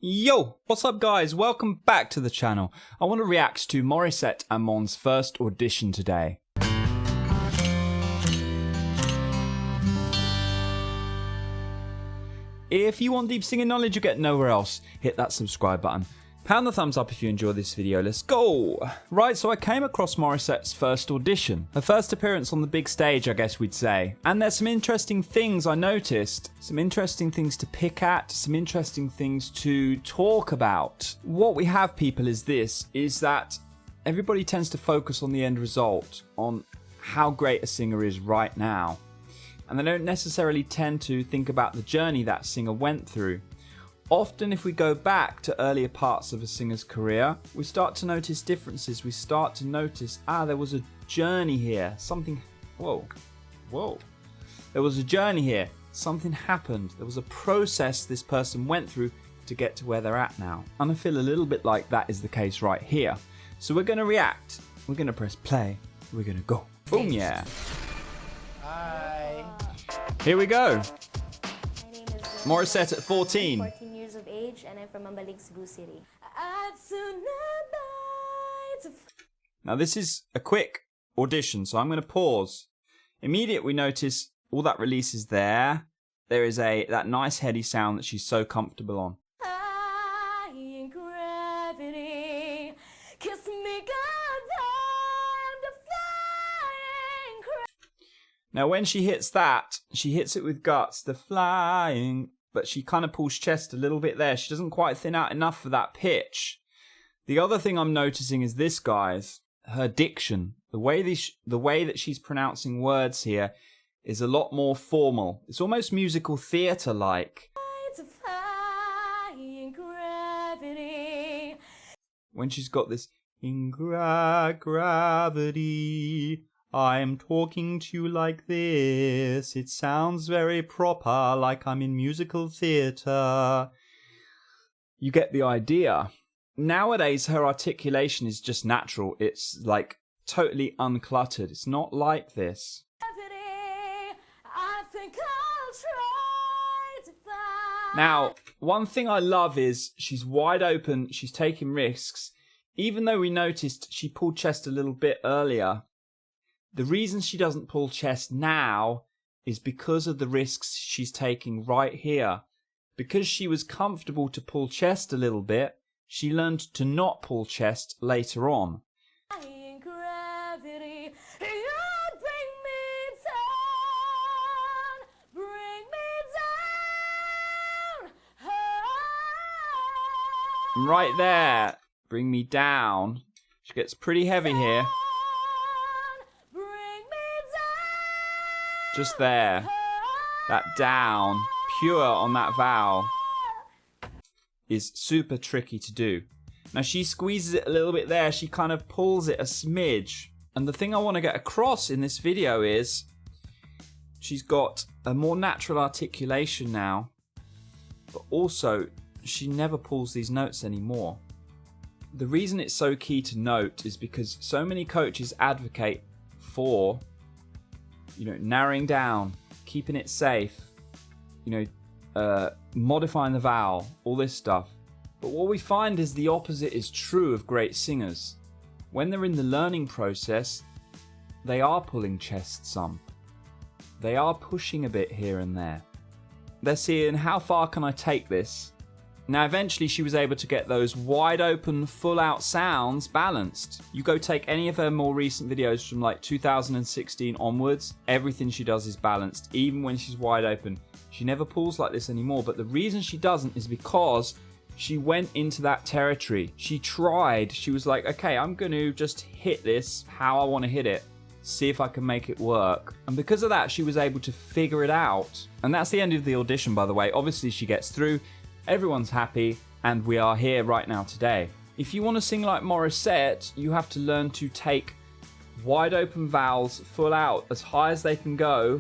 Yo, what's up guys? Welcome back to the channel. I want to react to Morissette Amon's first audition today. If you want deep singing knowledge you get nowhere else, hit that subscribe button. Pound the thumbs up if you enjoy this video, let's go! Right, so I came across Morissette's first audition. Her first appearance on the big stage, I guess we'd say. And there's some interesting things I noticed. Some interesting things to pick at, some interesting things to talk about. What we have, people, is that everybody tends to focus on the end result, on how great a singer is right now. And they don't necessarily tend to think about the journey that singer went through. Often if we go back to earlier parts of a singer's career, we start to notice differences. We start to notice, there was a journey here. Whoa. There was a journey here. Something happened. There was a process this person went through to get to where they're at now. And I feel a little bit like that is the case right here. So we're going to react. We're going to press play. We're going to go. Boom, yeah. Hi. Here we go. My name is Morissette at 14. 14 years of age, and I'm from Mambalig, Cebu City. Now this is a quick audition, so I'm going to pause. Immediately we notice all that releases there. There is that nice heady sound that she's so comfortable on. Now when she hits that, she hits it with guts, the flying, but she kind of pulls chest a little bit there. She doesn't quite thin out enough for that pitch. The other thing I'm noticing is this, guys, her diction. The way that she's pronouncing words here is a lot more formal. It's almost musical theatre-like. When she's got this, in gravity, I'm talking to you like this. It sounds very proper, like I'm in musical theatre. You get the idea. Nowadays, her articulation is just natural. It's like totally uncluttered. It's not like this. Now, one thing I love is she's wide open. She's taking risks. Even though we noticed she pulled chest a little bit earlier, the reason she doesn't pull chest now is because of the risks she's taking right here. Because she was comfortable to pull chest a little bit, she learned to not pull chest later on. Right there, bring me down. She gets pretty heavy here. Just there, that down, pure on that vowel, is super tricky to do. Now she squeezes it a little bit there, she kind of pulls it a smidge. And the thing I want to get across in this video is she's got a more natural articulation now, but also she never pulls these notes anymore. The reason it's so key to note is because so many coaches advocate for narrowing down, keeping it safe, modifying the vowel, all this stuff. But what we find is the opposite is true of great singers. When they're in the learning process, they are pulling chest some. They are pushing a bit here and there. They're seeing, how far can I take this? Now eventually she was able to get those wide open, full out sounds balanced. You go take any of her more recent videos from like 2016 onwards, everything she does is balanced, even when she's wide open. She never pulls like this anymore, but the reason she doesn't is because she went into that territory. She tried, she was like, okay, I'm going to just hit this how I want to hit it, see if I can make it work. And because of that, she was able to figure it out. And that's the end of the audition, by the way. Obviously she gets through. Everyone's happy, and we are here right now today. If you want to sing like Morissette, you have to learn to take wide open vowels full out as high as they can go,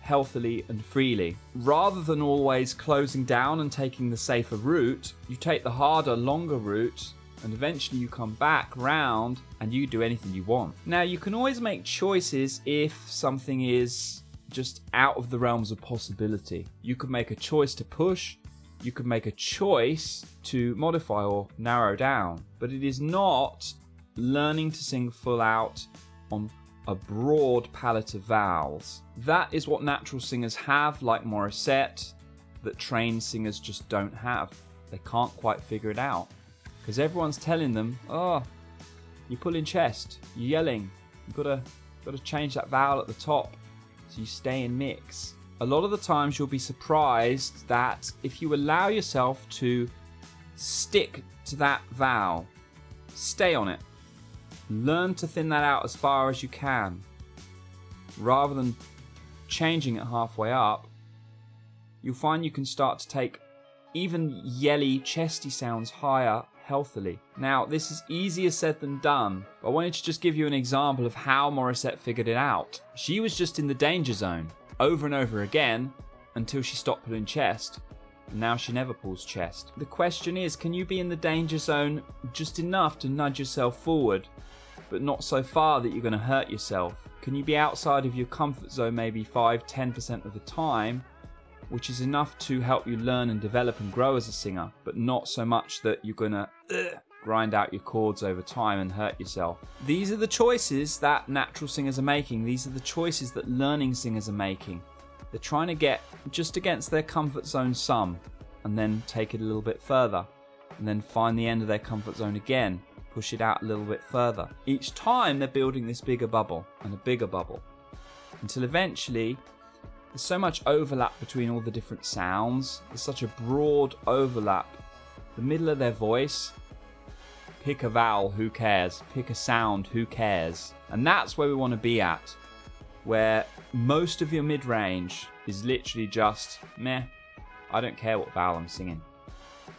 healthily and freely. Rather than always closing down and taking the safer route, you take the harder, longer route, and eventually you come back round and you do anything you want. Now, you can always make choices if something is just out of the realms of possibility. You could make a choice to push, you can make a choice to modify or narrow down, but it is not learning to sing full out on a broad palette of vowels. That is what natural singers have, like Morissette, that trained singers just don't have. They can't quite figure it out because everyone's telling them, oh, you're pulling chest, you're yelling, you've got to change that vowel at the top so you stay in mix. A lot of the times you'll be surprised that if you allow yourself to stick to that vowel, stay on it, learn to thin that out as far as you can, rather than changing it halfway up, you'll find you can start to take even yelly, chesty sounds higher healthily. Now, this is easier said than done, but I wanted to just give you an example of how Morissette figured it out. She was just in the danger zone over and over again until she stopped pulling chest, and now she never pulls chest. The question is, can you be in the danger zone just enough to nudge yourself forward, but not so far that you're going to hurt yourself? Can you be outside of your comfort zone maybe 5-10% of the time, which is enough to help you learn and develop and grow as a singer, but not so much that you're going to grind out your chords over time and hurt yourself? These are the choices that natural singers are making. These are the choices that learning singers are making. They're trying to get just against their comfort zone some, and then take it a little bit further, and then find the end of their comfort zone again, push it out a little bit further. Each time they're building this bigger bubble and a bigger bubble, until eventually there's so much overlap between all the different sounds. There's such a broad overlap. The middle of their voice, pick a vowel, who cares? Pick a sound, who cares? And that's where we want to be at, where most of your mid-range is literally just, meh, I don't care what vowel I'm singing.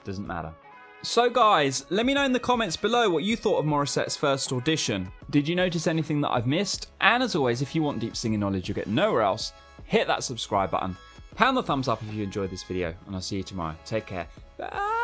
Doesn't matter. So guys, let me know in the comments below what you thought of Morissette's first audition. Did you notice anything that I've missed? And as always, if you want deep singing knowledge you'll get nowhere else, hit that subscribe button, pound the thumbs up if you enjoyed this video, and I'll see you tomorrow. Take care. Bye!